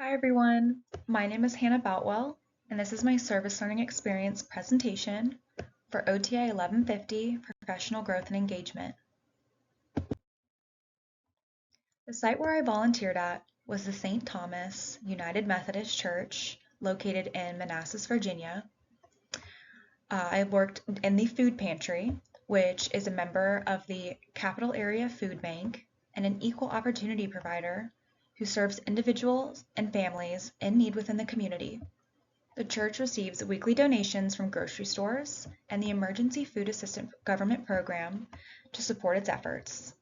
Hi everyone, my name is Hannah Boutwell, and this is my Service Learning Experience presentation for OTA 1150 Professional Growth and Engagement. The site where I volunteered at was the St. Thomas United Methodist Church located in Manassas, Virginia. I worked in the food pantry, which is a member of the Capital Area Food Bank and an equal opportunity provider who serves individuals and families in need within the community. The church receives weekly donations from grocery stores and the Emergency Food Assistance Government Program to support its efforts.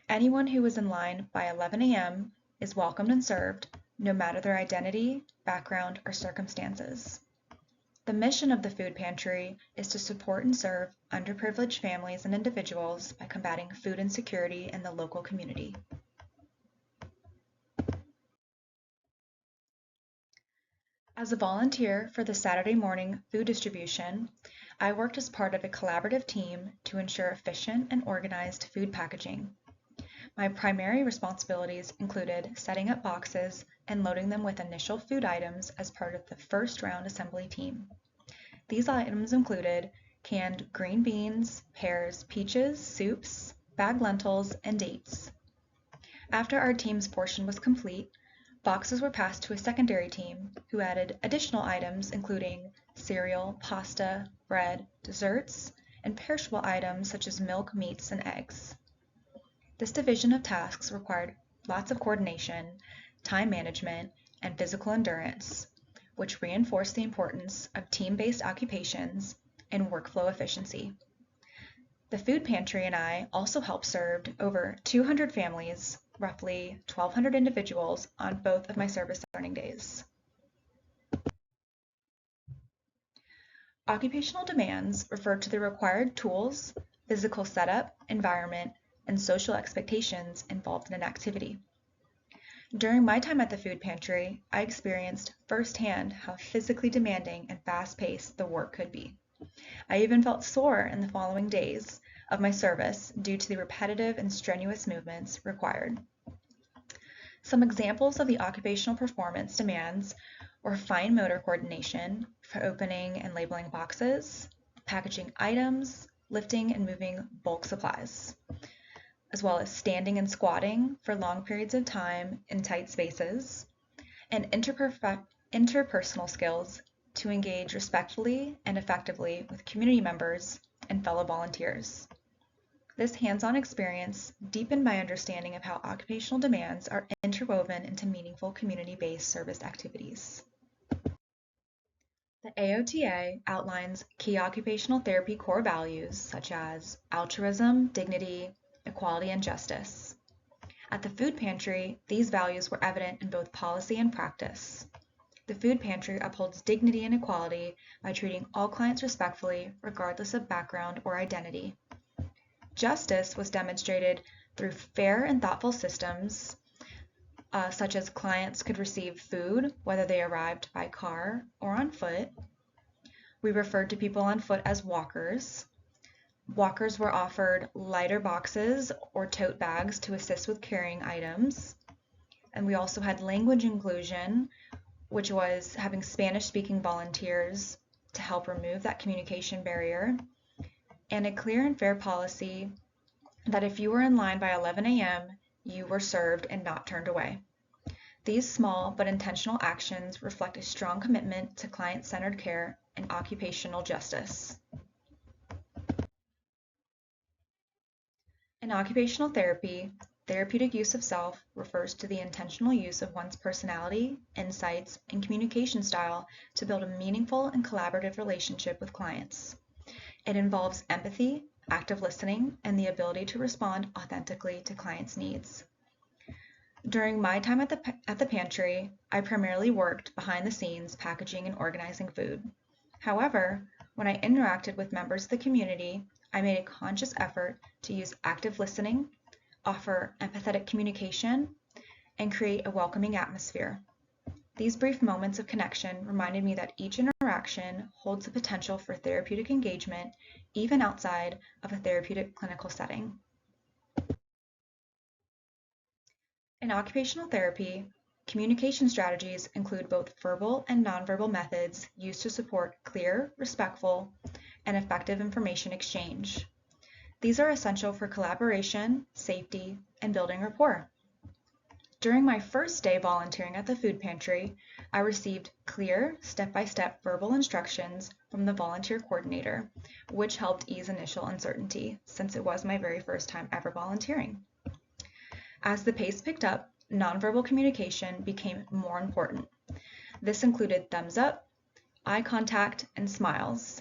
Anyone who is in line by 11 a.m. is welcomed and served, no matter their identity, background, or circumstances. The mission of the food pantry is to support and serve underprivileged families and individuals by combating food insecurity in the local community. As a volunteer for the Saturday morning food distribution, I worked as part of a collaborative team to ensure efficient and organized food packaging. My primary responsibilities included setting up boxes and loading them with initial food items as part of the first round assembly team. These items included canned green beans, pears, peaches, soups, bagged lentils, and dates. After our team's portion was complete, boxes were passed to a secondary team who added additional items including cereal, pasta, bread, desserts, and perishable items such as milk, meats, and eggs. This division of tasks required lots of coordination, time management, and physical endurance, which reinforced the importance of team-based occupations and workflow efficiency. The food pantry and I also helped serve over 200 families, roughly 1,200 individuals, on both of my service learning days. Occupational demands refer to the required tools, physical setup, environment, and social expectations involved in an activity. During my time at the food pantry, I experienced firsthand how physically demanding and fast-paced the work could be. I even felt sore in the following days of my service due to the repetitive and strenuous movements required. Some examples of the occupational performance demands were fine motor coordination for opening and labeling boxes, packaging items, lifting and moving bulk supplies, as well as standing and squatting for long periods of time in tight spaces, and interpersonal skills to engage respectfully and effectively with community members and fellow volunteers. This hands-on experience deepened my understanding of how occupational demands are interwoven into meaningful community-based service activities. The AOTA outlines key occupational therapy core values such as altruism, dignity, equality, and justice. At the food pantry, these values were evident in both policy and practice. The food pantry upholds dignity and equality by treating all clients respectfully, regardless of background or identity. Justice was demonstrated through fair and thoughtful systems, such as clients could receive food whether they arrived by car or on foot. We referred to people on foot as walkers. Walkers were offered lighter boxes or tote bags to assist with carrying items. And we also had language inclusion, which was having Spanish-speaking volunteers to help remove that communication barrier, and a clear and fair policy that if you were in line by 11 a.m., you were served and not turned away. These small but intentional actions reflect a strong commitment to client-centered care and occupational justice. In occupational therapy, therapeutic use of self refers to the intentional use of one's personality, insights, and communication style to build a meaningful and collaborative relationship with clients. It involves empathy, active listening, and the ability to respond authentically to clients' needs. During my time at the pantry, I primarily worked behind the scenes packaging and organizing food. However, when I interacted with members of the community, I made a conscious effort to use active listening, offer empathetic communication, and create a welcoming atmosphere. These brief moments of connection reminded me that each interaction holds the potential for therapeutic engagement, even outside of a therapeutic clinical setting. In occupational therapy, Communication strategies include both verbal and nonverbal methods used to support clear, respectful, and effective information exchange. These are essential for collaboration, safety, and building rapport. During my first day volunteering at the food pantry, I received clear, step-by-step verbal instructions from the volunteer coordinator, which helped ease initial uncertainty since it was my very first time ever volunteering. As the pace picked up, nonverbal communication became more important. This included thumbs up, eye contact, and smiles,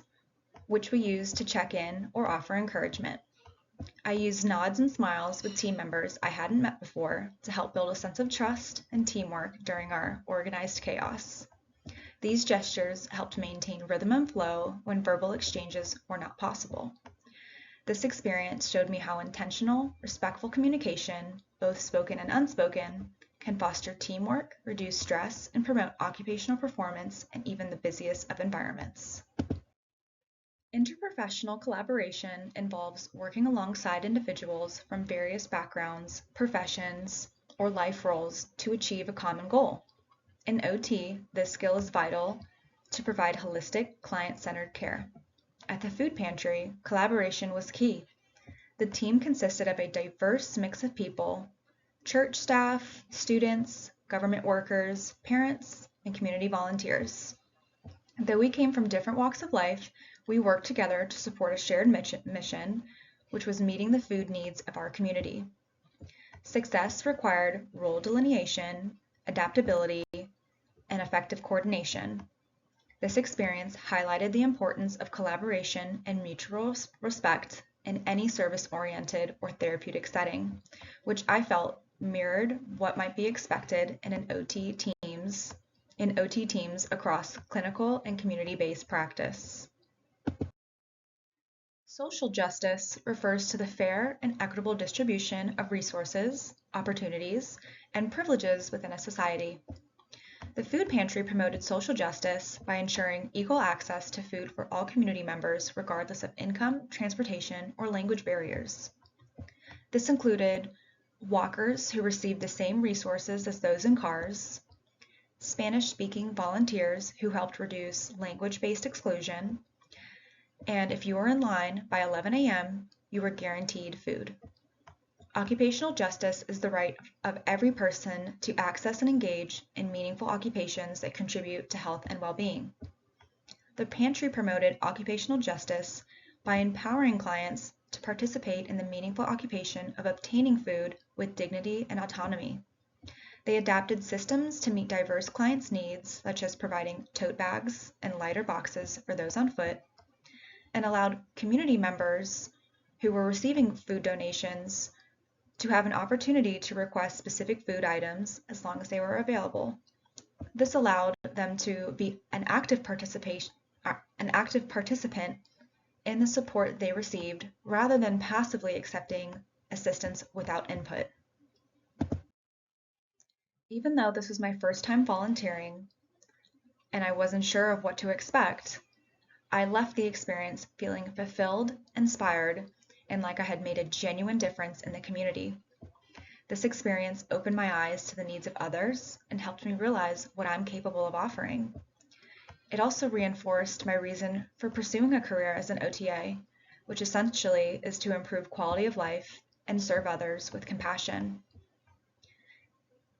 which we used to check in or offer encouragement. I used nods and smiles with team members I hadn't met before to help build a sense of trust and teamwork during our organized chaos. These gestures helped maintain rhythm and flow when verbal exchanges were not possible. This experience showed me how intentional, respectful communication, both spoken and unspoken, can foster teamwork, reduce stress, and promote occupational performance in even the busiest of environments. Interprofessional collaboration involves working alongside individuals from various backgrounds, professions, or life roles to achieve a common goal. In OT, this skill is vital to provide holistic, client-centered care. At the food pantry, collaboration was key. The team consisted of a diverse mix of people: church staff, students, government workers, parents, and community volunteers. Though we came from different walks of life, we worked together to support a shared mission, which was meeting the food needs of our community. Success required role delineation, adaptability, and effective coordination. This experience highlighted the importance of collaboration and mutual respect in any service-oriented or therapeutic setting, which I felt mirrored what might be expected in OT teams across clinical and community-based practice. Social justice refers to the fair and equitable distribution of resources, opportunities, and privileges within a society. The food pantry promoted social justice by ensuring equal access to food for all community members regardless of income, transportation, or language barriers. This included walkers who received the same resources as those in cars, Spanish-speaking volunteers who helped reduce language-based exclusion, and if you were in line by 11 a.m., you were guaranteed food. Occupational justice is the right of every person to access and engage in meaningful occupations that contribute to health and well-being. The pantry promoted occupational justice by empowering clients to participate in the meaningful occupation of obtaining food with dignity and autonomy. They adapted systems to meet diverse clients' needs, such as providing tote bags and lighter boxes for those on foot, and allowed community members who were receiving food donations to have an opportunity to request specific food items as long as they were available. This allowed them to be an active participant in the support they received rather than passively accepting assistance without input. Even though this was my first time volunteering and I wasn't sure of what to expect, I left the experience feeling fulfilled, inspired, and like I had made a genuine difference in the community. This experience opened my eyes to the needs of others and helped me realize what I'm capable of offering. It also reinforced my reason for pursuing a career as an OTA, which essentially is to improve quality of life and serve others with compassion.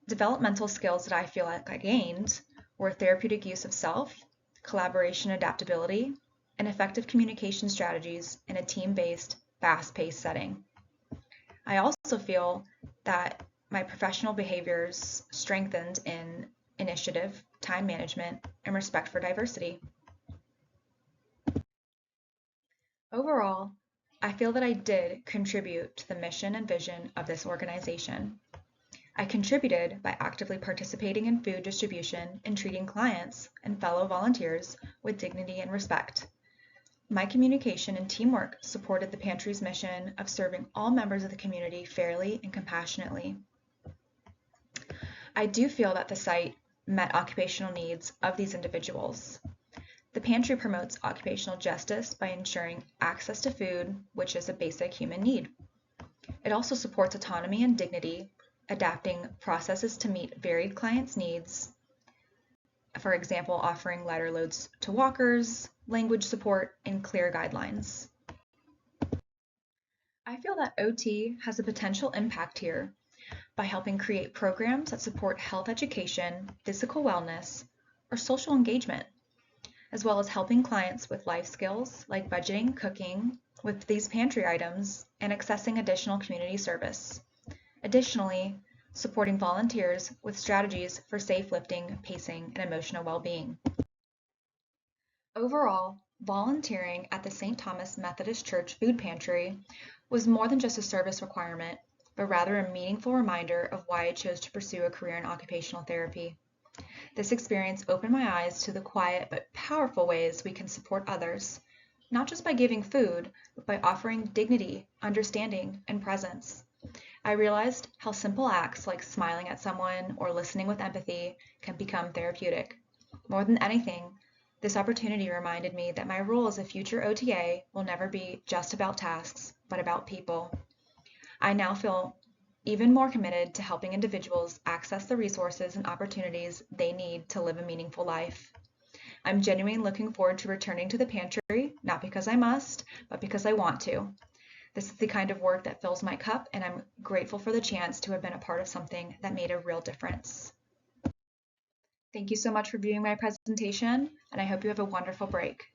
Developmental skills that I feel like I gained were therapeutic use of self, collaboration adaptability, and effective communication strategies in a team-based, fast-paced setting. I also feel that my professional behaviors strengthened in initiative, time management, and respect for diversity. Overall, I feel that I did contribute to the mission and vision of this organization. I contributed by actively participating in food distribution and treating clients and fellow volunteers with dignity and respect. My communication and teamwork supported the pantry's mission of serving all members of the community fairly and compassionately. I do feel that the site met occupational needs of these individuals. The pantry promotes occupational justice by ensuring access to food, which is a basic human need. It also supports autonomy and dignity, adapting processes to meet varied clients' needs, for example, offering lighter loads to walkers, language support, and clear guidelines. I feel that OT has a potential impact here by helping create programs that support health education, physical wellness, or social engagement, as well as helping clients with life skills like budgeting, cooking with these pantry items, and accessing additional community service. Additionally, supporting volunteers with strategies for safe lifting, pacing, and emotional well-being. Overall, volunteering at the St. Thomas Methodist Church Food Pantry was more than just a service requirement, but rather a meaningful reminder of why I chose to pursue a career in occupational therapy. This experience opened my eyes to the quiet but powerful ways we can support others, not just by giving food, but by offering dignity, understanding, and presence. I realized how simple acts like smiling at someone or listening with empathy can become therapeutic. More than anything, this opportunity reminded me that my role as a future OTA will never be just about tasks, but about people. I now feel even more committed to helping individuals access the resources and opportunities they need to live a meaningful life. I'm genuinely looking forward to returning to the pantry, not because I must, but because I want to. This is the kind of work that fills my cup, and I'm grateful for the chance to have been a part of something that made a real difference. Thank you so much for viewing my presentation, and I hope you have a wonderful break.